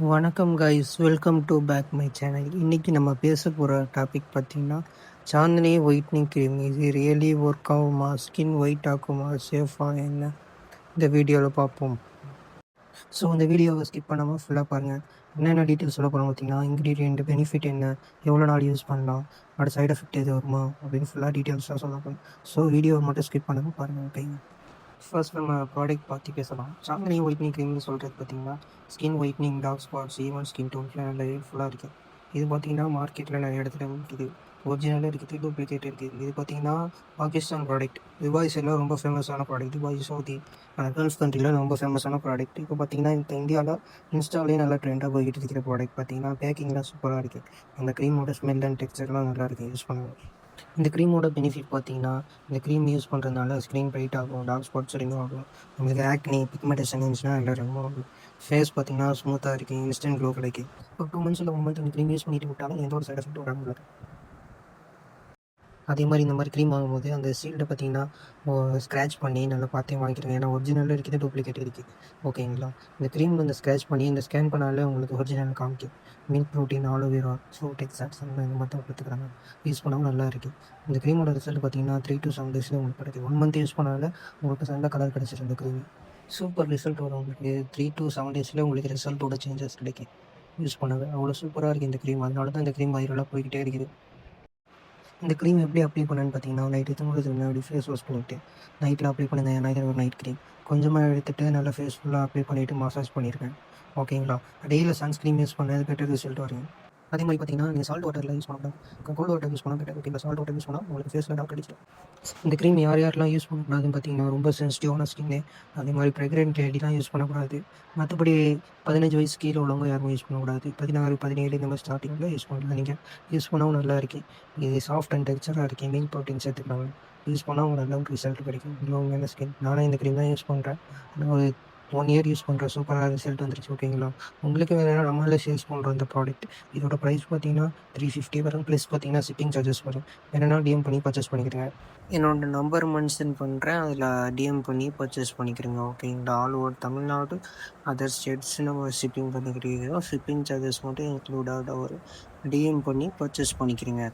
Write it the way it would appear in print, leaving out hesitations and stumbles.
வணக்கம் guys, welcome to back my channel. இன்றைக்கி நம்ம பேச போகிற டாபிக் பார்த்திங்கன்னா, சாந்தினி ஒயிட்னிங் க்ரீம் இது ரியலி ஒர்க் ஆகுமா, ஸ்கின் ஒயிட் ஆகுமா, சேஃபாக என்ன இந்த வீடியோவில் பார்ப்போம். ஸோ இந்த வீடியோவை ஸ்கிப் பண்ணாமல் ஃபுல்லாக பாருங்கள். என்னென்ன டீட்டெயில்ஸ் சொல்ல போகிறோம் பார்த்திங்கன்னா, இன்க்ரீடியன்ட், பெனிஃபிட் என்ன, எவ்வளோ நாள் யூஸ் பண்ணலாம், அதோட சைட் எஃபெக்ட் எது வருமா அப்படின்னு ஃபுல்லாக டீட்டெயில்ஸாக சொல்ல போகிறோம். ஸோ வீடியோவை மட்டும் ஸ்கிப் பண்ணாமல் பாருங்கள். ஓகே, ஃபர்ஸ்ட் நம்ம ப்ராடக்ட் பற்றி பேசலாம். சாந்தினி ஒயிட்னிங் க்ரீம்னு சொல்கிறது பார்த்திங்கன்னா, skin whitening, dark spots, even skin டோன்ஸ்லாம் நல்லா ஹெல்ப்ஃபுல்லாக இருக்குது. இது பார்த்திங்கன்னா மார்க்கெட்டில் நிறைய இடத்துல இருக்குது. ஒரிஜினலாக இருக்குது, டூப்ளிகேட் இருக்குது. இது பார்த்திங்கன்னா பாகிஸ்தான் ப்ராடக்ட். துபாய்ஸ் எல்லாம் ரொம்ப ஃபேமஸான ப்ராடக்ட். துபாய், சவுதி, கல்ஃப் கண்ட்ரியில் ரொம்ப ஃபேமஸான ப்ராடக்ட். இப்போ பார்த்திங்கன்னா இந்தியாவில் இன்ஸ்டாலே நல்லா ட்ரெண்டாக போய்கிட்டு இருக்கிற ப்ராடக்ட். பார்த்திங்கன்னா பேக்கிங்லாம் சூப்பராக இருக்குது. அந்த க்ரீமோட ஸ்மெல் அண்ட் டெக்ஸ்சர்லாம் நல்லா இருக்குது யூஸ் பண்ணுவோம். இந்த க்ரீமோட பெனிஃபிட் பார்த்திங்கன்னா, இந்த க்ரீம் யூஸ் பண்ணுறதுனால ஸ்க்ரீன் பிரைட் ஆகும், டார்க் ஸ்பாட்ஸ் ரிமூவ் ஆகும், உங்களுக்கு ஆக்னி, பிக்மெண்டேஷன் இருந்துச்சுன்னா எல்லாம் ரிமூவ் ஆகும். ஃபேஸ் பார்த்திங்கன்னா ஸ்மூத்தாக இருக்குது, இன்ஸ்டன்ட் க்ளோ கிடைக்கும். ஒரு 2 months இல்லை 1 month இந்த க்ரீம் யூஸ் பண்ணிட்டு விட்டாலும் எந்த ஒரு சைட் எஃபெக்ட்டும் வராமல் இருக்குது. அதே மாதிரி இந்த மாதிரி க்ரீம் வாங்கும்போது அந்த சீல்டை பார்த்திங்கன்னா ஸ்க்ராட்ச் பண்ணி நல்லா பார்த்தே வாங்கிக்கிறேன். ஏன்னா ஒரிஜினலும் இருக்குது, டூப்ளிகேட் இருக்குது. ஓகேங்களா, இந்த க்ரீம் வந்து ஸ்க்ராட்ச் பண்ணி இந்த ஸ்கேன் பண்ணாலே உங்களுக்கு ஒரிஜினல் காமிக்கும். மில்க் ப்ரோட்டீன், ஆலோவேரா, ஃப்ரூட் எக்ஸாக்ட்ஸ் அந்த மாதிரி தான் கொடுத்துக்கிறாங்க. யூஸ் பண்ணாமல் நல்லா இருக்குது. இந்த க்ரீமோட ரிசல்ட் பார்த்திங்கன்னா 3 to 7 days உங்களுக்கு கிடைக்கும். 1 month யூஸ் பண்ணாலே உங்களுக்கு நல்ல கலர் கிடச்சிருக்கு. இந்த க்ரீம் சூப்பர் ரிசல்ட் வரும் உங்களுக்கு. 3 to 7 days உங்களுக்கு ரிசல்ட்டோட சேஞ்சஸ் கிடைக்கும். யூஸ் பண்ணாது அவ்வளோ சூப்பராக இருக்குது இந்த க்ரீம். அதனால தான் இந்த க்ரீம் வைரலாக போய்கிட்டே இருக்குது. இந்த க்ரீம் எப்படி அப்ளை பண்ணேன்னு பார்த்தீங்கன்னா, நைட்டு தூங்குறதுக்கு முன்னாடி ஃபேஸ் வாஷ் பண்ணிவிட்டு நைட்டில் அப்ளை பண்ணியிருந்தேன். ஏன்னா இது ஒரு நைட் க்ரீம். கொஞ்சமாக எடுத்துகிட்டு நல்லா ஃபேஸ் ஃபுல்லாக அப்ளை பண்ணிவிட்டு மசாஜ் பண்ணியிருக்கேன். ஓகேங்களா, டெய்லியில் சன்ஸ்க்ரீம் யூஸ் பண்ணது பெட்டர் ரிசல்ட் வரும். அதே மாதிரி பார்த்தீங்கன்னா, நீங்கள் சால்ட் வாட்டரில் யூஸ் பண்ணக்கூடாது, கோல்டு வாட்டர் யூஸ் பண்ணால் பெட்டர். ஓகேங்களா, சால்ட் வாட்டர் யூஸ் பண்ணால் உங்களுக்கு ஃபேஸில் டார்க் அடிச்சிடும். இந்த க்ரீம் யார் யாரெல்லாம் யூஸ் பண்ணக்கூடாதுன்னு பார்த்தீங்கன்னா, ரொம்ப சென்சிட்டிவான ஸ்கின்னு, அதே மாதிரி ப்ரெக்னென்ட் லேடிலாம் யூஸ் பண்ணக்கூடாது. மற்றபடி 15 வயசு கீழே உள்ளவங்க யாரும் யூஸ் பண்ணக்கூடாது. 16, 17 இந்த மாதிரி ஸ்டார்டிங்கில் யூஸ் பண்ணலாம். நீங்கள் யூஸ் பண்ணவும் நல்லா இருக்குது. இது சாஃப்ட் அண்ட் டெக்ஸ்சராக இருக்குது. மில்க் ப்ரோட்டீன் சேர்த்துக்கலாம். யூஸ் பண்ணால் உங்களுக்கு நல்ல ஒரு ரிசல்ட் கிடைக்கும். க்ளோவான ஸ்கின். நானே இந்த க்ரீம் தான் யூஸ் பண்ணுறேன். ஒரு 1 year யூஸ் பண்ணுறேன். சூப்பராக ரிசல்ட் வந்துருச்சு. ஓகேங்களா, உங்களுக்கு வேணும்னா நம்மளே சேல்ஸ் பண்ணுறோம் இந்த ப்ராடக்ட். இதோட ப்ரைஸ் பார்த்தீங்கன்னா 350 வரும். ப்ளஸ் பார்த்தீங்கன்னா ஷிப்பிங் சார்ஜஸ் வரும். வேணும்னா டிஎம் பண்ணி பர்ச்சேஸ் பண்ணிக்கிறேன். என்னோடய நம்பர் மென்ஷன் பண்ணுறேன், அதில் டிஎம் பண்ணி பர்ச்சேஸ் பண்ணிக்கிறேங்க. ஓகேங்களா, all over Tamil Nadu, other states நம்ம ஷிப்பிங் பண்ணிக்கிறோம். ஷிப்பிங் சார்ஜஸ் மட்டும் இன்க்ளூடாக வரும். டிஎம் பண்ணி பர்ச்சேஸ் பண்ணிக்கிறேங்க.